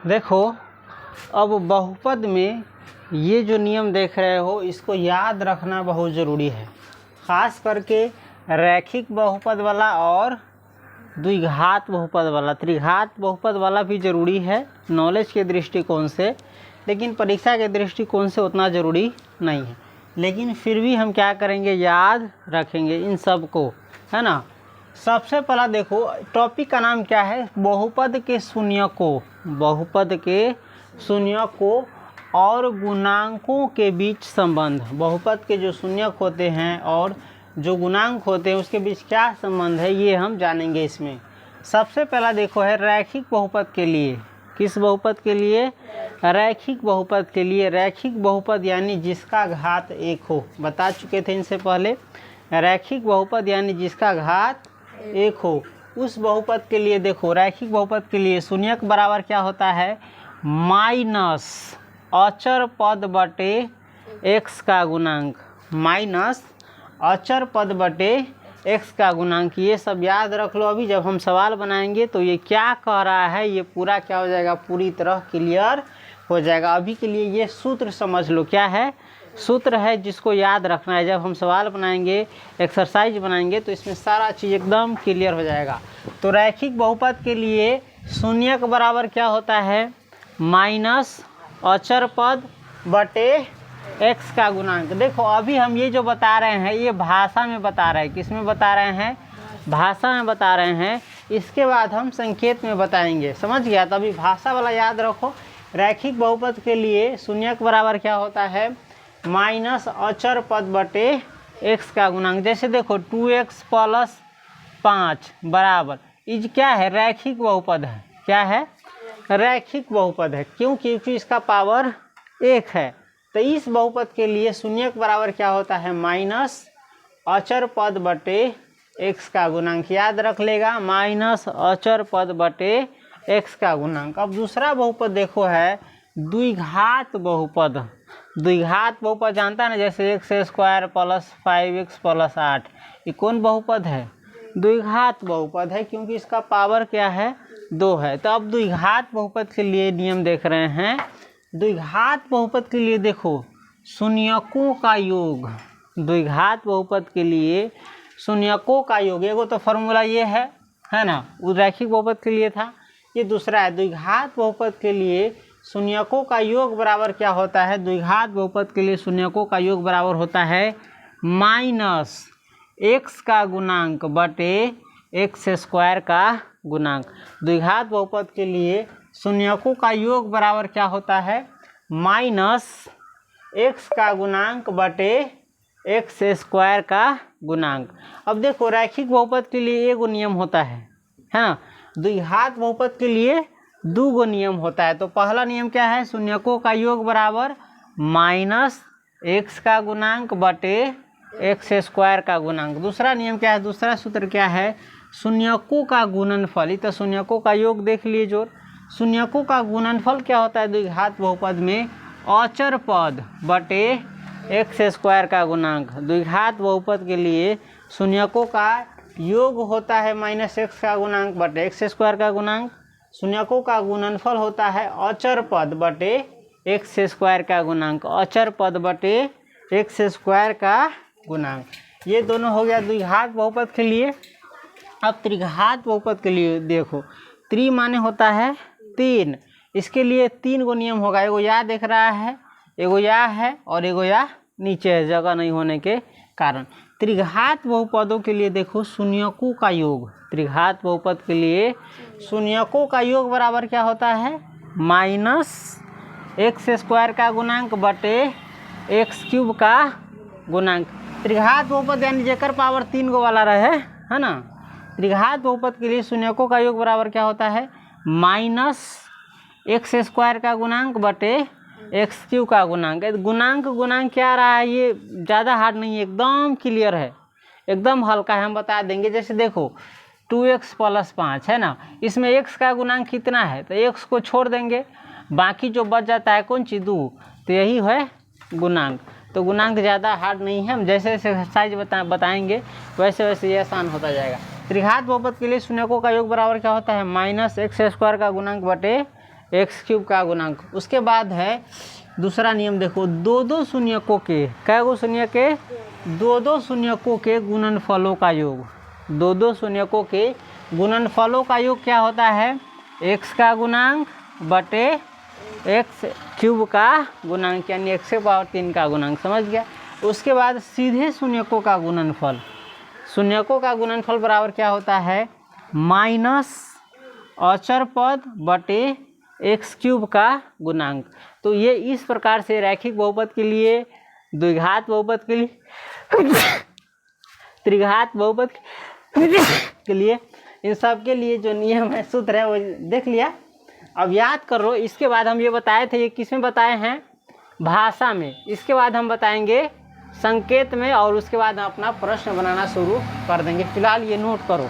देखो, अब बहुपद में ये जो नियम देख रहे हो इसको याद रखना बहुत ज़रूरी है, ख़ास करके रैखिक बहुपद वाला और द्विघात बहुपद वाला। त्रिघात बहुपद वाला भी ज़रूरी है नॉलेज के दृष्टिकोण से, लेकिन परीक्षा के दृष्टिकोण से उतना ज़रूरी नहीं है। लेकिन फिर भी हम क्या करेंगे, याद रखेंगे इन सब को, है ना। सबसे पहला देखो, टॉपिक का नाम क्या है, बहुपद के शून्यकों, बहुपद के शून्यकों और गुणांकों के बीच संबंध। बहुपद के जो शून्यक होते हैं और जो गुणांक होते हैं उसके बीच क्या संबंध है, ये हम जानेंगे इसमें। सबसे पहला देखो है रैखिक बहुपद के लिए। किस बहुपद के लिए, रैखिक बहुपद के लिए। रैखिक बहुपद यानी जिसका घात एक हो, बता चुके थे इनसे पहले। रैखिक बहुपद यानी जिसका घात एक हो, उस बहुपद के लिए देखो, रैखिक बहुपद के लिए शून्यक बराबर क्या होता है, माइनस अचर पद बटे एक्स का गुणांक, माइनस अचर पद बटे एक्स का गुणांक। ये सब याद रख लो। अभी जब हम सवाल बनाएंगे तो ये क्या कह रहा है ये पूरा क्या हो जाएगा, पूरी तरह क्लियर हो जाएगा। अभी के लिए ये सूत्र समझ लो, क्या है, सूत्र है जिसको याद रखना है। जब हम सवाल बनाएंगे, एक्सरसाइज बनाएंगे तो इसमें सारा चीज़ एकदम क्लियर हो जाएगा। तो रैखिक बहुपद के लिए शून्यक बराबर क्या होता है, माइनस अचर पद बटे एक्स का गुणांक। देखो अभी हम ये जो बता रहे हैं ये भाषा में बता रहे हैं, किस में बता रहे हैं, भाषा में बता रहे हैं। इसके बाद हम संकेत में बताएंगे, समझ गया। तो अभी भाषा वाला याद रखो। रैखिक बहुपद के लिए शून्यक बराबर क्या होता है, माइनस अचर पद बटे एक्स का गुणांक। जैसे देखो 2x + 5 बराबर इज क्या है, रैखिक बहुपद है। क्या है, रैखिक बहुपद है। क्योंकि इसका पावर 1 है। तो इस बहुपद के लिए शून्यक बराबर क्या होता है, माइनस अचर पद बटे एक्स का गुणांक। याद रख लेगा, माइनस अचर पद बटे एक्स का गुणांक। अब दूसरा बहुपद देखो है द्विघात बहुपद। द्विघात बहुपद जानता है ना, जैसे x² + 5x + 8, ये कौन बहुपद है, द्विघात बहुपद है, क्योंकि इसका पावर क्या है, 2 है। तो अब द्विघात बहुपद के लिए नियम देख रहे हैं। द्विघात बहुपद के लिए देखो शून्यकों का योग, द्विघात बहुपद के लिए शून्यकों का योग। एगो तो फॉर्मूला ये है ना, वो रैखिक बहुपद के लिए था। ये दूसरा है द्विघात बहुपद के लिए शून्यकों का योग बराबर क्या होता है, द्विघात बहुपद के लिए शून्यकों का योग बराबर होता है माइनस एक्स का गुणांक बटे x² का गुणांक। द्विघात बहुपद के लिए शून्यकों का योग बराबर क्या होता है, माइनस एक्स का गुणांक बटे x² का गुणांक। अब देखो रैखिक बहुपद के लिए एगो नियम होता है ना, द्विघात बहुपद के लिए 2 गो नियम होता है। तो पहला नियम क्या है, शून्यकों का योग बराबर माइनस एक्स का गुणांक बटे x² का गुणांक। दूसरा नियम क्या है, दूसरा सूत्र क्या है, शून्यकों का गुणनफल। तो शून्यकों का योग देख लीजिए जोर, शून्यकों का गुणनफल क्या होता है द्विघात बहुपद में, अचर पद बटे x² का गुणांक। द्विघात बहुपद के लिए शून्यकों का योग होता है माइनस एक्स का गुणांक बटे x² का गुणांक। शून्यकों का गुणनफल होता है अचर पद बटे x² का गुणांक, अचर पद बटे x² का गुणांक। ये दोनों हो गया द्विघात बहुपद के लिए। अब त्रिघात बहुपद के लिए देखो, त्रि माने होता है 3, इसके लिए 3 गो नियम होगा। एगो या देख रहा है, एगो या है और एगो या नीचे है, जगह नहीं होने के कारण। त्रिघात बहुपदों के लिए देखो शून्यकों का योग, त्रिघात बहुपद के लिए शून्यकों का योग बराबर क्या होता है, माइनस x² का गुणांक बटे x³ का गुणांक। त्रिघात बहुपद यानी जेकर पावर 3 गो वाला रहे, है ना। त्रिघात बहुपद के लिए शून्यकों का योग बराबर क्या होता है, माइनस x² का गुणांक बटे x³ का गुणांक। गुणांक क्या आ रहा है, ये ज़्यादा हार्ड नहीं है, एकदम क्लियर है, एकदम हल्का है, हम बता देंगे। जैसे देखो 2x + 5 है ना, इसमें x का गुणांक कितना है, तो x को छोड़ देंगे, बाकी जो बच जाता है कौन चीज़, 2, तो यही है गुणांक। तो गुणांक ज़्यादा हार्ड नहीं है, हम जैसे जैसे एक्सरसाइज बताएंगे वैसे वैसे ये आसान होता जाएगा। त्रिघात बहुपद के लिए शून्यकों का योग बराबर क्या होता है, माइनस x² का गुणांक बटे एक्स क्यूब का गुणांक। उसके बाद है दूसरा नियम, देखो दो दो शून्यकों के, कै गो शून्य के, दो दो शून्यकों के गुणनफलों का योग। दो दो शून्यकों के गुणनफलों का योग क्या होता है? एक्स का गुणांक बटे एक्स क्यूब का गुणांक, यानी एक्स के पावर 3 का गुणांक। समझ गया? उसके बाद सीधे शून्यकों का गुणनफल। शून्यकों का गुणनफल बराबर क्या होता है? माइनस अचर पद बटे एक्स क्यूब का गुणांक। तो ये इस प्रकार से रैखिक बहुपद के लिए, द्विघात बहुपद के लिए, त्रिघात बहुपद के लिए, इन सब के लिए जो नियम है, सूत्र है, वो देख लिया। अब याद करो। इसके बाद हम ये बताए थे, ये किस में बताए हैं? भाषा में। इसके बाद हम बताएंगे संकेत में, और उसके बाद हम अपना प्रश्न बनाना शुरू कर देंगे। फिलहाल ये नोट करो।